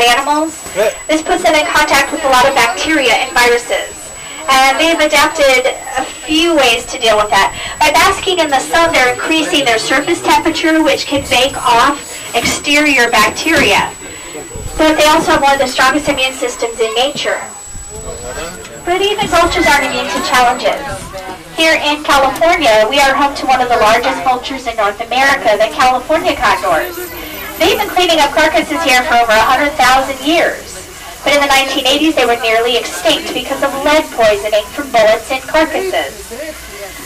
bad animals, this puts them in contact with a lot of bacteria and viruses. And they've adapted a few ways to deal with that. By basking in the sun, they're increasing their surface temperature, which can bake off exterior bacteria. But they also have one of the strongest immune systems in nature. But even vultures aren't immune to challenges. Here in California, we are home to one of the largest vultures in North America, the California condors. They've been cleaning up carcasses here for over 100,000 years. But in the 1980s, they were nearly extinct because of lead poisoning from bullets in carcasses.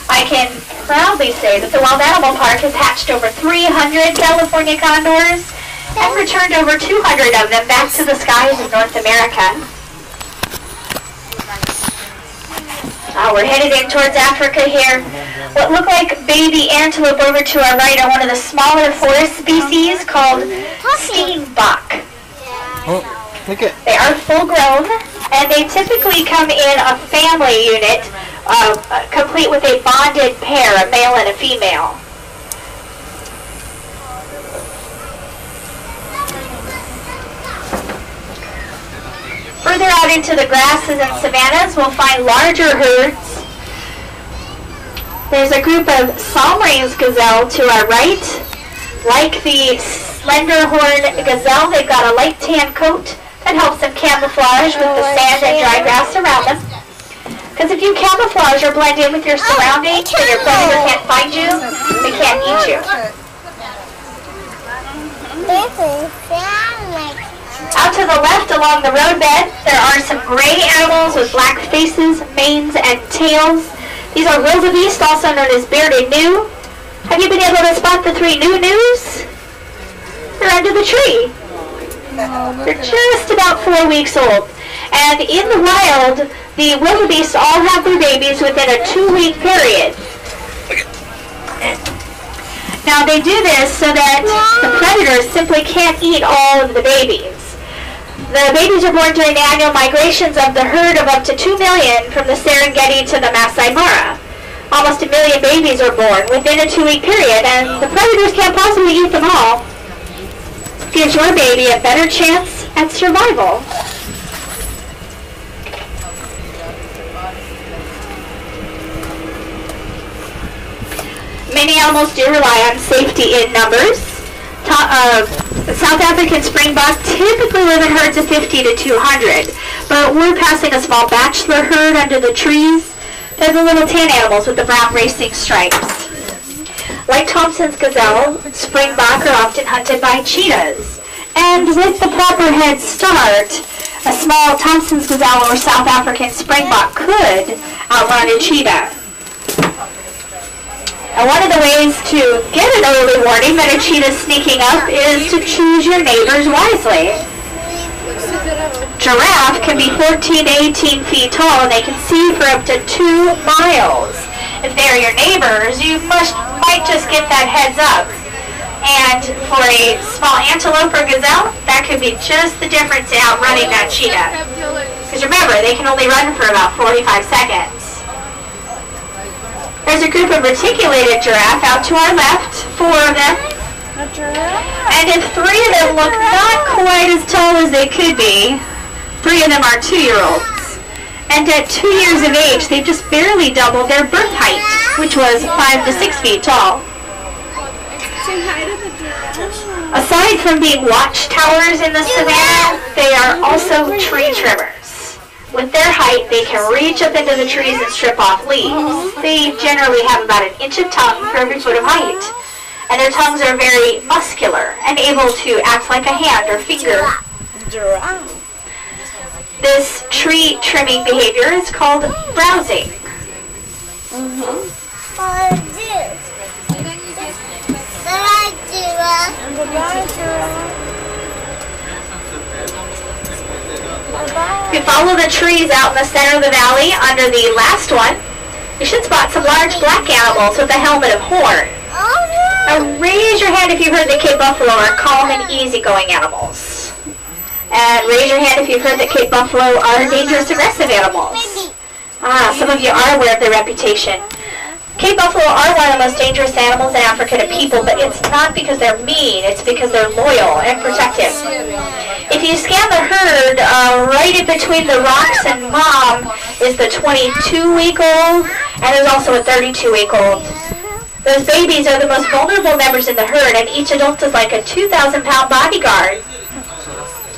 I can proudly say that the Wild Animal Park has hatched over 300 California condors and returned over 200 of them back to the skies of North America. We're headed in towards Africa here. What look like baby antelope over to our right are one of the smaller forest species called steenbok. They are full grown, and they typically come in a family unit, complete with a bonded pair, a male and a female. Further out into the grasses and savannas, we'll find larger herds. There's a group of Salm-Range gazelle to our right. Like the slender horn gazelle, they've got a light tan coat that helps them camouflage with the sand and dry grass around them. Because if you camouflage or blend in with your surroundings and your predator can't find you, they can't eat you. Out to the left along the roadbed, there are some gray animals with black faces, manes, and tails. These are wildebeest, also known as bearded gnu. Have you been able to spot the 3 gnus? They're under the tree. They're just about 4 weeks old. And in the wild, the wildebeest all have their babies within a 2-week period. Now they do this so that the predators simply can't eat all of the babies. The babies are born during the annual migrations of the herd of up to 2 million from the Serengeti to the Masai Mara. Almost 1 million babies are born within a 2-week period, and the predators can't possibly eat them all. Gives your baby a better chance at survival. Many animals do rely on safety in numbers. South African springbok typically live in herds of 50 to 200, but we're passing a small bachelor herd under the trees. They're the little tan animals with the brown racing stripes. Like Thompson's gazelle, springbok are often hunted by cheetahs. And with the proper head start, a small Thompson's gazelle or South African springbok could outrun a cheetah. And one of the ways to get an early warning that a cheetah is sneaking up is to choose your neighbors wisely. Giraffe can be 14 to 18 feet tall, and they can see for up to 2 miles. If they're your neighbors, you might just get that heads up. And for a small antelope or gazelle, that could be just the difference in outrunning that cheetah. Because remember, they can only run for about 45 seconds. There's a group of reticulated giraffe out to our left, 4 of them. And if 3 of them look not quite as tall as they could be, 3 of them are 2-year-olds. And at 2 years of age, they've just barely doubled their birth height, which was 5 to 6 feet tall. Aside from being watchtowers in the savannah, they are also tree trimmers. With their height, they can reach up into the trees and strip off leaves. They generally have about 1 inch of tongue for every foot of height. And their tongues are very muscular and able to act like a hand or finger. This tree trimming behavior is called browsing. If you follow the trees out in the center of the valley under the last one, you should spot some large black animals with a helmet of horn. Now raise your hand if you've heard that Cape buffalo are calm and easygoing animals. And raise your hand if you've heard that Cape buffalo are dangerous, aggressive animals. Some of you are aware of their reputation. Cape buffalo are one of the most dangerous animals in Africa to people, but it's not because they're mean, it's because they're loyal and protective. If you scan the herd, right in between the rocks and mom is the 22-week-old, and there's also a 32-week-old. Those babies are the most vulnerable members in the herd, and each adult is like a 2,000-pound bodyguard.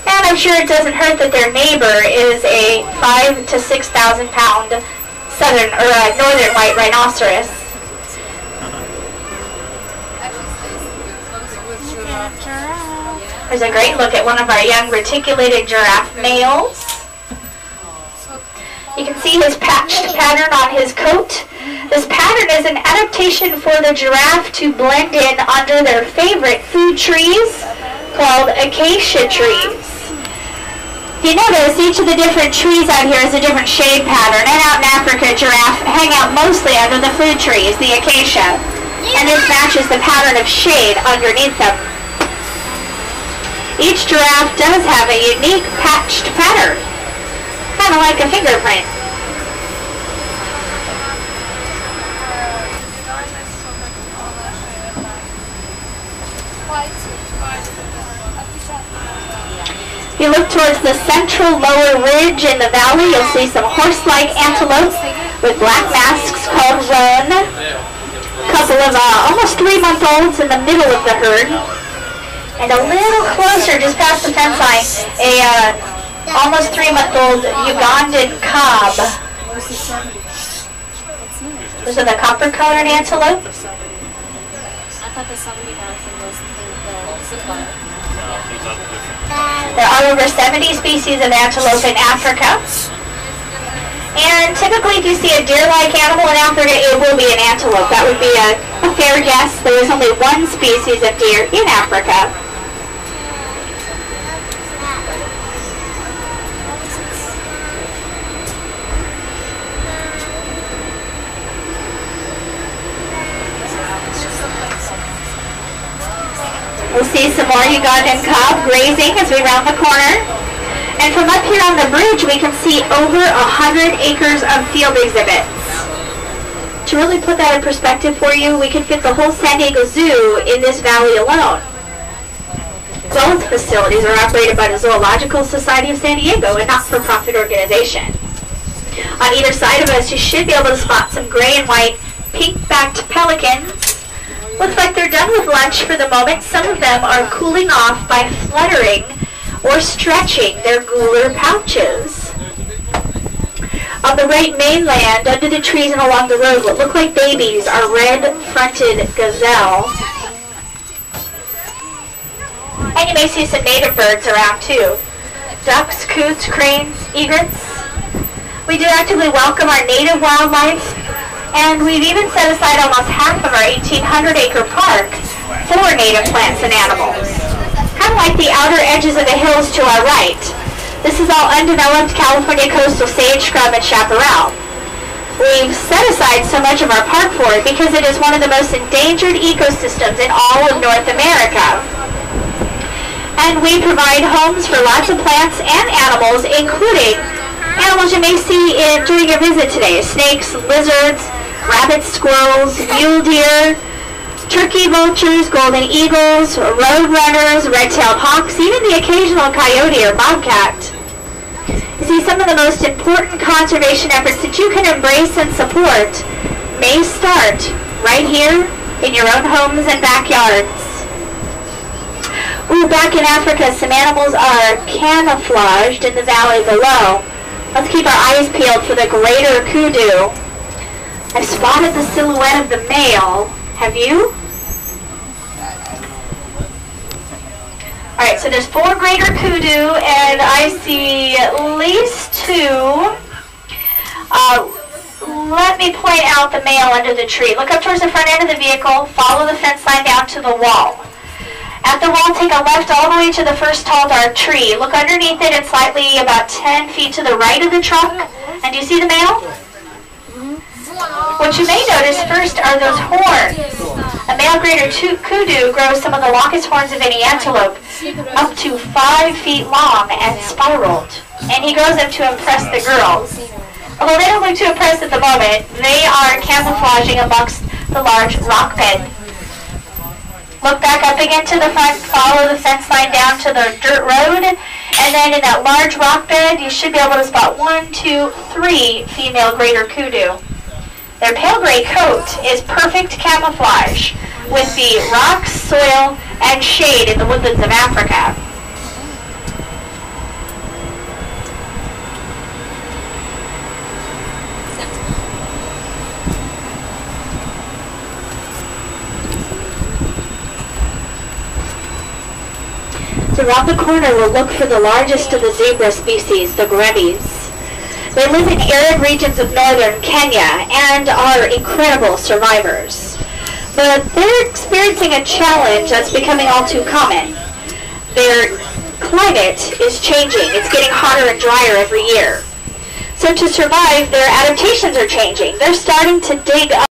And I'm sure it doesn't hurt that their neighbor is a 5,000 to 6,000-pound southern or northern white rhinoceros. Here's a great look at one of our young reticulated giraffe males. You can see his patched pattern on his coat. This pattern is an adaptation for the giraffe to blend in under their favorite food trees called acacia trees. You notice each of the different trees out here is a different shade pattern, and out in Africa, giraffe hang out mostly under the food trees, the acacia, and this matches the pattern of shade underneath them. Each giraffe does have a unique patched pattern, kind of like a fingerprint. If you look towards the central lower ridge in the valley, you'll see some horse-like antelope with black masks called roan. A couple of almost 3-month-olds in the middle of the herd. And a little closer, just past the fence line, a almost 3-month-old Ugandan cob. Those are the copper-colored antelope. I thought the 70,000 was the supply. There are over 70 species of antelope in Africa. And typically if you see a deer-like animal in Africa, it will be an antelope. That would be a fair guess. There is only one species of deer in Africa. We'll see some more Ugandan cob grazing as we round the corner. And from up here on the bridge, we can see over 100 acres of field exhibits. To really put that in perspective for you, we can fit the whole San Diego Zoo in this valley alone. Both facilities are operated by the Zoological Society of San Diego, a not-for-profit organization. On either side of us, you should be able to spot some gray and white pink-backed pelicans. Looks like they're done with lunch for the moment. Some of them are cooling off by fluttering or stretching their gular pouches. On the right mainland, under the trees and along the road, what look like babies are red-fronted gazelle. And you may see some native birds around too. Ducks, coots, cranes, egrets. We do actively welcome our native wildlife. And we've even set aside almost half of our 1,800-acre park for native plants and animals. Kind of like the outer edges of the hills to our right. This is all undeveloped California coastal sage scrub and chaparral. We've set aside so much of our park for it because it is one of the most endangered ecosystems in all of North America. And we provide homes for lots of plants and animals, including animals you may see during your visit today. Snakes, lizards, rabbits, squirrels, mule deer, turkey vultures, golden eagles, road runners, red-tailed hawks, even the occasional coyote or bobcat. You see, some of the most important conservation efforts that you can embrace and support may start right here in your own homes and backyards. Ooh, back in Africa, some animals are camouflaged in the valley below. Let's keep our eyes peeled for the greater kudu. I've spotted the silhouette of the male. Have you? Alright, so there's 4 greater kudu, and I see at least 2. Let me point out the male under the tree. Look up towards the front end of the vehicle, follow the fence line down to the wall. At the wall, take a left all the way to the first tall dark tree. Look underneath it and slightly about 10 feet to the right of the truck. And do you see the male? What you may notice first are those horns. A male greater kudu grows some of the longest horns of any antelope, up to 5 feet long and spiraled. And he grows them to impress the girls. Although they don't look too impressed at the moment, they are camouflaging amongst the large rock bed. Look back up again to the front, follow the fence line down to the dirt road, and then in that large rock bed, you should be able to spot 1, 2, 3 female greater kudu. Their pale gray coat is perfect camouflage with the rocks, soil, and shade in the woodlands of Africa. So around the corner, we'll look for the largest of the zebra species, the grebes. They live in arid regions of northern Kenya and are incredible survivors. But they're experiencing a challenge that's becoming all too common. Their climate is changing. It's getting hotter and drier every year. So to survive, their adaptations are changing. They're starting to dig up